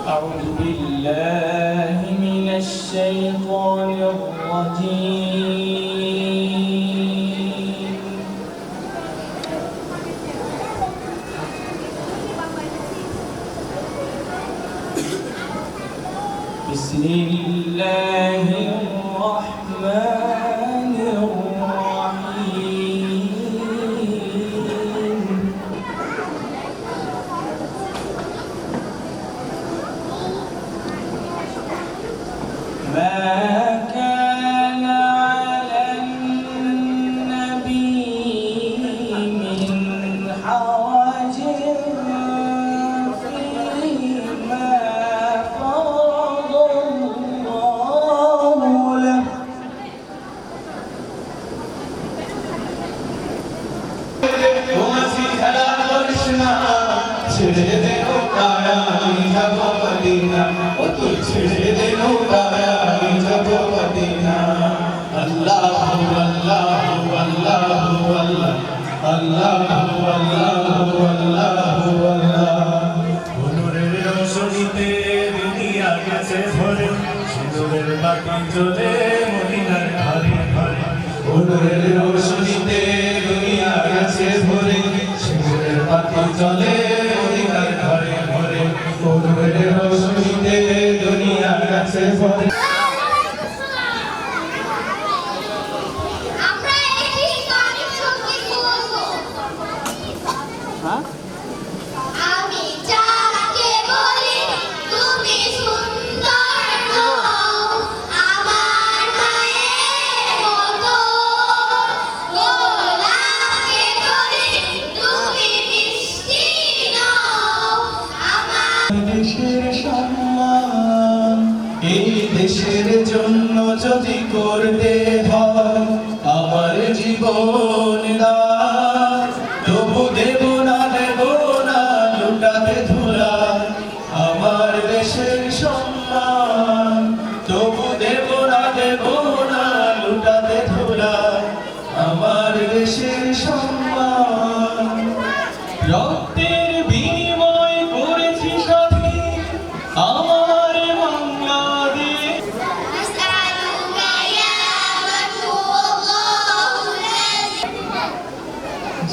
أعوذ بالله من الشيطان الرجيم. بسم الله الرحمن الرحيم. ما كان على النبي من حرج فيما فرض الله له. ছেড়ে দে নৌকায় আমি যাব মদিনা, ও তুই ছেড়ে দে নৌকায় আমি যাব মদিনা। আল্লাহু আল্লাহু আল্লাহু আল্লাহ, আল্লাহু আল্লাহু আল্লাহু আল্লাহ। নূরের রোশনীতে দুনিয়া গেছে ভরে, সিঁদুরের বাতি জ্বলে মদিনার ঘরে ঘরে। নূরের রোশনীতে দুনিয়া গেছে ভরে, সিঁদুরের বাতি জ্বলে মদিনার ঘরে ঘরে। নূরের রোশনীতে দুনিয়া গেছে ভরে। দেশের সম্মান এই দেশের জন্য যদি করতে হয় আমার জীবন দান, তবু দেব না লুটাতে ধুলা আমার দেশের সম্মান। তবু দেব না লুটাতে ধুলা আমার দেশের সম্মান। রক্তের বিনিময় করেছি সাথী আমার বাংলাদেশ।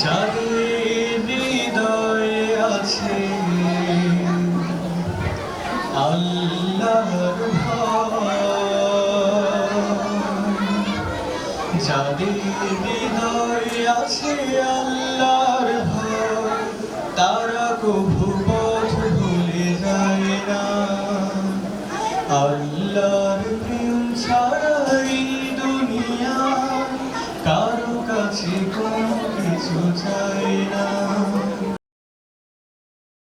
যাদের হৃদয়ে আছে আল্লাহর ভয়, যাদের হৃদয়ে আছে আল্লাহর ভয়, তারা কভু পথ ভুলে যায় না। আল্লাহ